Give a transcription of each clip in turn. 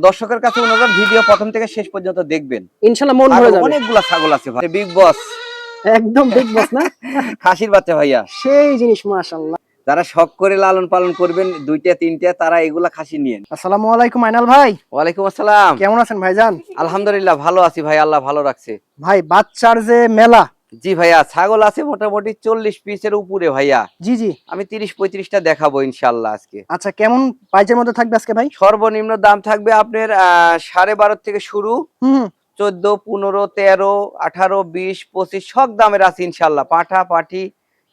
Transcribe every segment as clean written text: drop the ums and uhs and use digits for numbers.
দর্শকের কাছে অনুরোধ, ভিডিও প্রথম থেকে শেষ পর্যন্ত দেখবেন, ইনশাআল্লাহ মন ভরে যাবে। অনেকগুলা ছাগল আছে ভাই, বিগ বস একদম বিগ বস না? খাসির বাচ্চা ভাইয়া, সেই জিনিস মাশাআল্লাহ। যারা শখ করে লালন পালন করবেন দুইটা তিনটা, তারা এগুলা খাসি নিয়েন। আসসালামু আলাইকুম আইনাল ভাই। ওয়ালাইকুম আসসালাম। কেমন আছেন ভাইজান? আলহামদুলিল্লাহ ভালো আছি ভাই, আল্লাহ ভালো রাখছে। ভাই বাচ্চার যে মেলা। জি ভাইয়া, ছাগল আছে মোটামুটি 40 পিসের উপরে ভাইয়া। জি জি, আমি 30-35টা দেখাবো ইনশাআল্লাহ আজকে। আচ্ছা কেমন প্রাইজের মধ্যে থাকবে আজকে ভাই? সর্বনিম্ন দাম থাকবে আপনার 12.5 থেকে শুরু, হুম 14, 15, 13, 18, 20, 25 সব দামের আছে ইনশাআল্লাহ। পাঠা পাঠি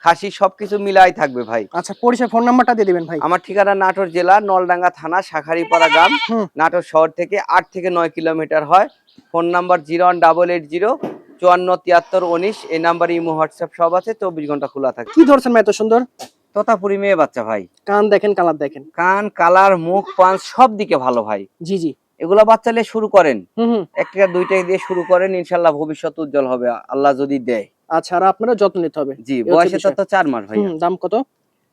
খাসি সবকিছু মিলাই থাকবে ভাই। আচ্ছা পরিচয় ফোন নাম্বারটা দিয়ে দিবেন ভাই। আমার ঠিকানা নাটোর জেলা নলডাঙ্গা থানা শাখারিপাড়া গ্রাম, হুম নাটোর শহর থেকে 8 থেকে 9 কিলোমিটার হয়। Phone number 01880547319। এই নাম্বারে ইমো হোয়াটসঅ্যাপ সব আছে, 24 ঘন্টা খোলা থাকে। কি ধরছেন ভাই এত সুন্দর? তোতাপুরি মেয়ে বাচ্চা ভাই, কান দেখেন, কালার দেখেন, কান কালার মুখ পাঁচ সব দিকে ভালো ভাই। জি জি, এগুলা বাচ্চালে শুরু করেন, হুম একটা দুইটা দিয়ে শুরু করেন, ইনশাল্লাহ ভবিষ্যৎ উজ্জ্বল হবে আল্লাহ যদি দেয়। আচ্ছা, আর আপনারা যত্ন নিতে হবে। জি, বয়সে তো 4 মাস ভাই। দাম কত?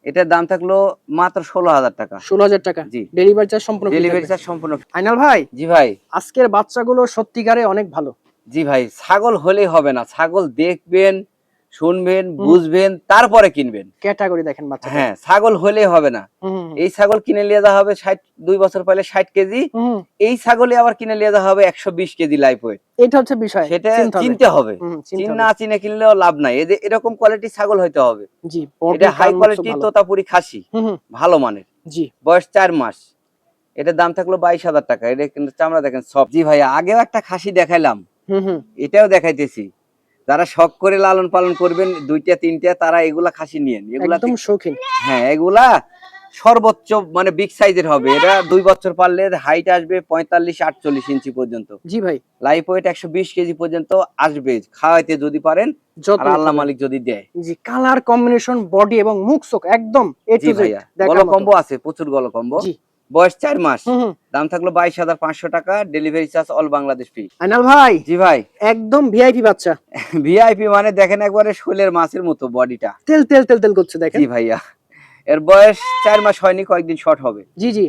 এটার দাম থাকলো মাত্র 16,000 টাকা। 16,000 টাকা। জি, ডেলিভারি চার্জ সম্পূর্ণ ফ্রি ডেলিভারি থাকবে। চার্জ সম্পূর্ণ। আইনাল ভাই, জি ভাই। আজকের বাচ্চাগুলো সত্যিকারে অনেক ভালো। জি ভাই, ছাগল হলেই হবে না, ছাগল দেখবেন, শুনবেন, বুঝবেন, তারপরে কিনবেন। ক্যাটাগরি দেখেন বাচ্চা। হ্যাঁ, ছাগল হলেই হবে না। এই ছাগল কিনে নিয়ে যাওয়া হবে 60, 2 বছর পরে 60 কেজি। এই ছাগলে আবার কিনে নিয়ে যাওয়া হবে 120 কেজি লাইফ ওয়েট। এটা হচ্ছে বিষয়, সেটা চিনতে হবে। না চিনে কিনলেও লাভ নাই। এরকম কোয়ালিটি ছাগল হইতে হবে। জি, এটা হাই কোয়ালিটি তোতাপুরি খাসি, ভালো মানের। জি, বয়স 4 মাস। এটার দাম থাকলো 22,000 টাকা। এটা কিন্তু চামড়া দেখেন সব। জি ভাইয়া, আগেও একটা খাসি দেখাইলাম, এটাও দেখাইতেছি। যারা শখ করে লালন পালন করবেন দুইটা তিনটা, তারা এগুলা খাসি নিয়েন। এগুলা একদম শৌখিন। হ্যাঁ, এগুলা সর্বোচ্চ মানে বিগ সাইজের হবে। এটা 2 বছর পারলে হাইট আসবে 45-48 ইঞ্চি পর্যন্ত। জি ভাই, লাইফ ওয়েট 120 কেজি পর্যন্ত আসবে খাওয়াইতে যদি পারেন, আর আল্লাহ মালিক যদি দেয়। জি, কালার কম্বিনেশন, বডি এবং মুখ চোখ একদম এ টু জেড। গলো কম্বো আছে, প্রচুর গলো কম্বো। জি, বয়স 4 মাস। দাম থাকলো 22,500 টাকা। Delivery charge all Bangladesh free. Ainal ভাই। জি ভাই, একদম ভিআইপি বাচ্চা। ভিআইপি মানে দেখেন একবারে শোলের মাছের মতো বডিটা, তেল তেল তেল তেল করছে দেখেন। জি ভাইয়া, এর বয়স 4 মাস হয়নি, কয়েকদিন শর্ট হবে। জি জি,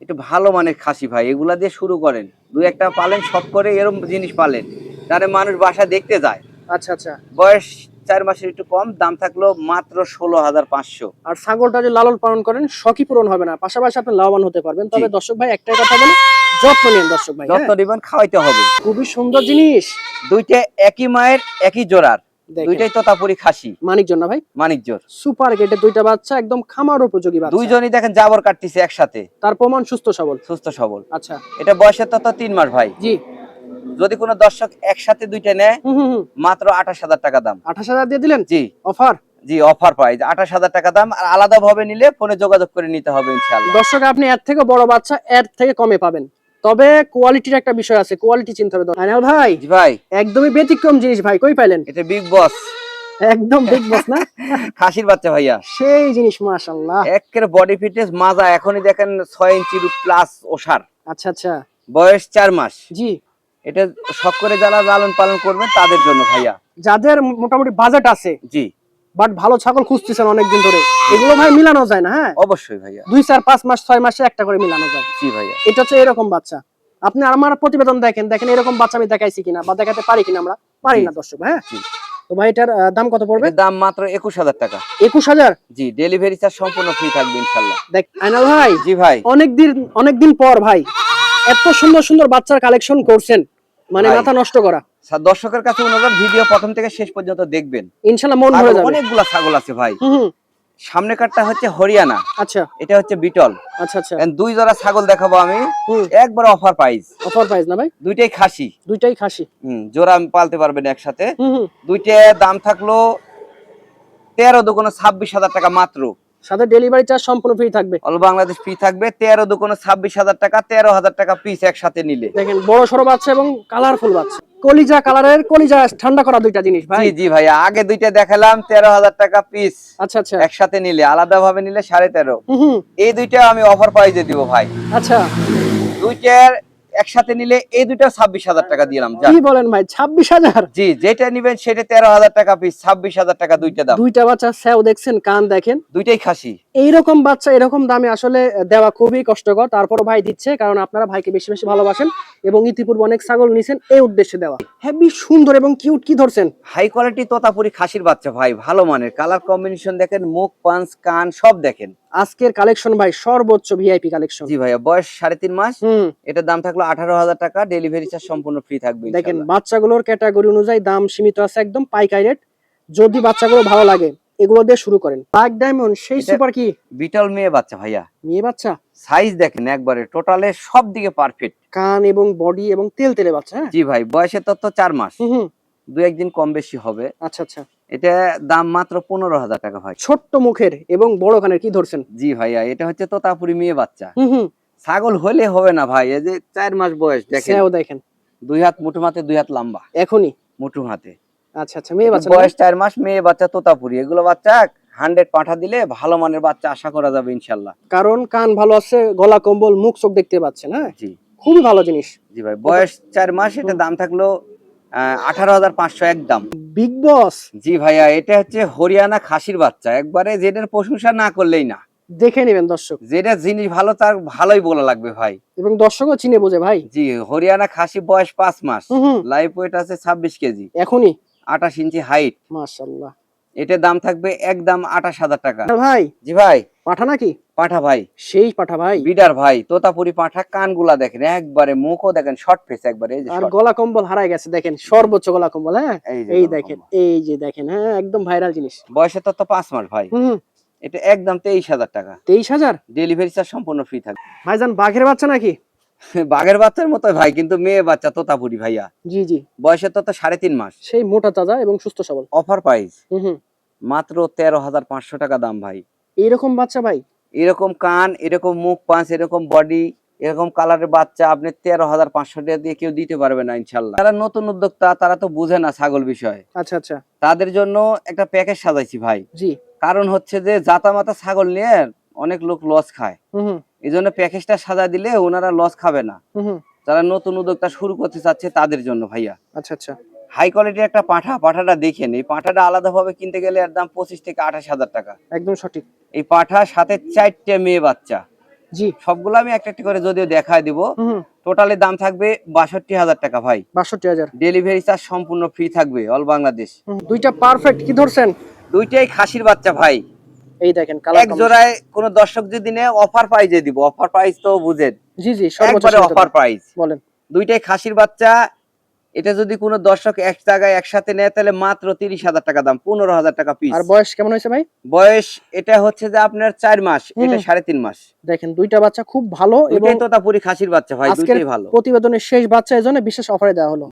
একটু ভালো মানের খাসি ভাই, এগুলা দিয়ে শুরু করেন। 2-1টা পালেন, শখ করে এরকম জিনিস পালেন, তাহলে মানুষ বাসা দেখতে যায়। আচ্ছা আচ্ছা। বয়স 4 মাসের একটু কম, দাম থাকলো মাত্র 16,500। আর ছাগলটা যে লালন পালন করেন, শখই পূরণ হবে না, পাশাপাশি আপনি লাভবান হতে পারবেন। তবে দর্শক ভাই একটাই কথা বলি, যত্ন নিন দর্শক ভাই, যত্ন দিবেন, খাওয়াইতে হবে। খুবই সুন্দর জিনিস। দুইটা একই মায়ের একই জোড়ার, দুইটাই তোতাপুরি খাসি। মানিকজোর না ভাই? মানিকজোর। সুপার গেটে দুইটা বাচ্চা, একদম খামার উপযোগী বাচ্চা। দুইজনই দেখেন জাবর কাটতেছে একসাথে, তার প্রমাণ সুস্থ সবল। সুস্থ সবল। আচ্ছা, এটা বয়সের তো 3 মাস ভাই। জি, যদি কোনো দর্শক একসাথে দুইটা নেয়, মাত্র 28,000 টাকা দাম। 28,000 দিয়ে দিলেন? জি, অফার। জি, অফার প্রাইস 28,000 টাকা দাম। আর আলাদা ভাবে নিলে ফোনে যোগাযোগ করে নিতে হবে ইনশাআল্লাহ। দর্শক, আপনি এর থেকে বড় বাচ্চা এর থেকে কমে পাবেন, তবে কোয়ালিটির একটা বিষয় আছে, কোয়ালিটি চিন্তা হবে। আইনাল ভাই। জি ভাই, একদমই ব্যতিক্রম জিনিস ভাই, কই পাইলেন? এটা বিগ বস, একদম বিগ বস না? খাসির বাচ্চা ভাইয়া, সেই জিনিস মাশাআল্লাহ। একের বডি ফিটনেস মাজা, এখনই দেখেন 6 ইঞ্চির প্লাস ওসার। আচ্ছা আচ্ছা। বয়স 4 মাস। জি, এটা শখ করে যারা লালন পালন করবেন তাদের জন্য ভাইয়া, যাদের মোটামুটি বাজেট আছে, জি, বাট ভালো ছাগল খুঁজতেছেন অনেকদিন ধরে, এগুলো ভাই মিলানো যায় না? হ্যাঁ অবশ্যই ভাইয়া, 2, 4, 5 মাস 6 মাসে একটা করে মিলানো যায়। জি ভাইয়া, এটা হচ্ছে এরকম বাচ্চা। আপনি আমার প্রতিবেদন দেখেন, দেখেন এরকম বাচ্চা আমি দেখাইছি কিনা বা দেখাতে পারি কিনা। আমরা পারি না দর্শক। হ্যাঁ, তো ভাই এটার দাম কত পড়বে? দাম মাত্র 21,000 টাকা। 21,000? জি, ডেলিভারি চার্জ সম্পূর্ণ ফ্রি থাকবে ইনশাআল্লাহ। দেখ আইনাল ভাই, জি ভাই, অনেকদিন পর ভাই এত সুন্দর সুন্দর বাচ্চার কালেকশন করছেন, মানে মাথা নষ্ট করা। দর্শকের কাছে অনুরোধ, ভিডিও প্রথম থেকে শেষ পর্যন্ত দেখবেন, ইনশাআল্লাহ মন ভরে যাবে। অনেকগুলা ছাগল আছে ভাই। সামনে কাটটা হচ্ছে হরিয়ানা, আচ্ছা, এটা হচ্ছে বিটল। আচ্ছা আচ্ছা। দুই জোড়া ছাগল দেখাবো আমি, একবার অফার প্রাইস। অফার প্রাইস না ভাই? দুইটাই খাসি। জোড়া পালতে পারবেন একসাথে। দুইটা দাম থাকলো 13 দুগুণ 26,000 টাকা মাত্র। সাথে ডেলিভারি চার্জ সম্পূর্ণ ফ্রি থাকবে, অল বাংলাদেশ ফ্রি থাকবে। 13 দুগুণ 26,000 টাকা, 13,000 টাকা পিস একসাথে নিলে। দেখেন বড় সরো বাচ্চা এবং কালারফুল বাচ্চা, কলিজা কালারের, কলিজা ঠান্ডা করা দুইটা জিনিস ভাই। জি জি ভাইয়া, আগে দুইটা দেখালাম 13,000 টাকা পিস। আচ্ছা আচ্ছা। একসাথে নিলে, আলাদা ভাবে নিলে 13.5। এই দুইটা আমি অফার প্রাইসে দিব ভাই। আচ্ছা, দুইটার একসাথে নিলে এই দুটো 26,000 টাকা দিলাম। কি বলেন ভাই, 26,000? জি, যেটা নিবেন সেটা 13,000 টাকা পিস, 26,000 টাকা দুইটা দাম। দুইটা বাচ্চা স্যাও দেখছেন, কান দেখেন, দুইটাই খাসি। এইরকম বাচ্চা এরকম দামে আসলে দেওয়া খুবই কষ্টকর, তারপর ভাই দিচ্ছে কারণ আপনারা ভাইকে বেশি বেশি ভালোবাসেন এবং ইতিপূর্বে অনেক ছাগল নিছেন এই উদ্দেশ্যে দেওয়া। হেভি সুন্দর এবং কিউট। কি ধরছেন? হাই কোয়ালিটি তোতাপুরি খাসির বাচ্চা ভাই, ভালো মানের, কালার কম্বিনেশন দেখেন, মুখ পাঁচ কান সব দেখেন। আজকের কালেকশন ভাই সর্বোচ্চ ভিআইপি কালেকশন। জি ভাইয়া, বয়স 3.5 মাস। এটার দাম থাকলো 18,000 টাকা, ডেলিভারি চার্জ সম্পূর্ণ ফ্রি থাকবে দেখেন ইনশাআল্লাহ। বাচ্চাগুলোর ক্যাটাগরি অনুযায়ী দাম সীমিত আছে, একদম পাইকারি রেট। যদি বাচ্চাগুলো ভালো লাগে এগুলো দিয়ে শুরু করেন। ব্ল্যাক ডায়মন্ড সেই সুপার কি বিটল মেয়ে বাচ্চা ভাইয়া, মেয়ে বাচ্চা, সাইজ দেখেন একবারে টোটালে সব দিকে পারফেক্ট, কান এবং বডি এবং তেল তেলে বাচ্চা। হ্যাঁ জি ভাই, বয়সের তথ্য 4 মাস, হুম, দু একদিন কম বেশি হবে। আচ্ছা আচ্ছা। এটা দাম মাত্র 15,000 টাকা ভাই। ছোট্ট মুখের এবং বড় কানের কি ধরছেন? জি ভাইয়া, এটা হচ্ছে তোতাপুরি মেয়ে বাচ্চা। হুম, ছাগল হলে হবে না ভাই, এই যে 4 মাস বয়স দেখেন, স্যাও দেখেন, 2 হাত মুঠো হাতে, 2 হাত লম্বা এখনই। মুঠো হাতে। আচ্ছা আচ্ছা, মেয়ে বাচ্চা বয়স 4 মাস, মেয়ে বাচ্চা তোতাপুরি। এগুলো বাচ্চা 100 পাঠা দিলে ভালো মানের বাচ্চা আশা করা যাবে ইনশাআল্লাহ। কারণ কান ভালো আছে, গলা কম্বল, মুখ চোখ দেখতে পাচ্ছেন। হ্যাঁ জি খুবই ভালো জিনিস। জি ভাই, বয়স 4 মাস, এটা দাম থাকলো 18,500 একদম। বিগ বস জি ভাইয়া, এটা হচ্ছে হরিয়ানা খাসির বাচ্চা, একবারে যেটার প্রশংসা না করলেই না। দেখে নেবেন দর্শক, যেটা জিনিস ভালো তার ভালোই বলা লাগবে ভাই। এবং দর্শকও চিনে বোঝে ভাই। জি, হরিয়ানা খাসি, বয়স 5 মাস, হুম, লাইভ ওয়েট আছে 26 কেজি, এখনই 28 ইঞ্চি হাইট। মাশাআল্লাহ। এটার দাম থাকবে একদম 28,000 টাকা। ভাই জি ভাই, পাঠা নাকি? পাঠা ভাই, সেই পাঠা ভাই, বিডার ভাই, তোতাপুরি পাঠা। কানগুলা দেখেন একবারে, মুখও দেখেন শর্ট ফেস একবারে, এই যে আর short। গলা কম্বল হারাই গেছে দেখেন, সর্বোচ্চ গলা কম্বল। হ্যাঁ এই যে এই গলা দেখেন, কম্বল। এই যে দেখেন, হ্যাঁ একদম ভাইরাল জিনিস। বয়সের তথ্য 5 মাস ভাই। হুম, এটা একদম 23,000 টাকা, 23,000? ডেলিভারি চার্জ সম্পূর্ণ ফ্রি থাকবে। ভাইজান বাঘের বাচ্চা নাকি? বাঘের বাচ্চার মতো ভাই, কিন্তু মেয়ে বাচ্চা তোতাপুরি ভাইয়া। জি জি, বয়সের তথ্য 3.5 মাস। সেই মোটা তাজা এবং সুস্থ সবল। অফার প্রাইস হুম, মাত্র 13,500 টাকা দাম ভাই। এইরকম বাচ্চা ভাই, এরকম কান, এরকম মুখ পাঁচ, এরকম বডি, এরকম কালারের বাচ্চা আপনি 13,500 টাকা দিয়ে কেউ দিতে পারবে না ইনশাল্লাহ। যারা নতুন উদ্যোক্তা তারা তো বুঝে না ছাগল বিষয়, আচ্ছা আচ্ছা, তাদের জন্য একটা প্যাকেজ সাজাইছি ভাই। জি, কারণ হচ্ছে যে জাতামাতা ছাগল নিয়ে অনেক লোক লস খায়, হুম এই জন্য প্যাকেজটা সাজা দিলে ওনারা লস খাবে না। হুম, যারা নতুন উদ্যোক্তা শুরু করতে চাচ্ছে তাদের জন্য ভাইয়া। আচ্ছা আচ্ছা, হাই কোয়ালিটির একটা পাঠাটা দেখেন, এই পাঠাটা আলাদাভাবে কিনতে গেলে এর দাম 25 থেকে 28,000 টাকা। একদম সঠিক। এই পাঠার সাথে 4টে মেয়ে বাচ্চা, জি, সবগুলো আমি একটা একটা করে যদিও দেখায় দিব। হুম, টোটালি দাম থাকবে 62,000 টাকা ভাই। 62,000। ডেলিভারি চার্জ সম্পূর্ণ ফ্রি থাকবে অল বাংলাদেশ। দুইটা পারফেক্ট। কি ধরছেন? দুইটাই খাসির বাচ্চা ভাই। এই দেখেন কালার এক জোড়ায় কোন দর্শক যদি নেয় অফার প্রাইজে দিব। অফার প্রাইস তো বুঝেন, জি জি, সর্বোচ্চ একবারে সীমিত অফার দাম। প্রাইস। বলেন। দুইটাই খাসির বাচ্চা। এটা যদি কোনো দর্শক এক জায়গায় একসাথে নেয় তাহলে মাত্র 30,000 টাকা দাম, 15,000 টাকা পিস। আর বয়স কেমন হয়েছে ভাই? বয়স এটা হচ্ছে যে আপনার 4 মাস, এটা 3.5 মাস। দেখেন দুইটা বাচ্চা খুব ভালো এবং দুইটাই তোতাপুরি খাসির বাচ্চা ভাই, আজকের দুইটাই ভালো। প্রতিবেদনের শেষ বাচ্চা, এজন্য বিশেষ অফারে দেওয়া হলো।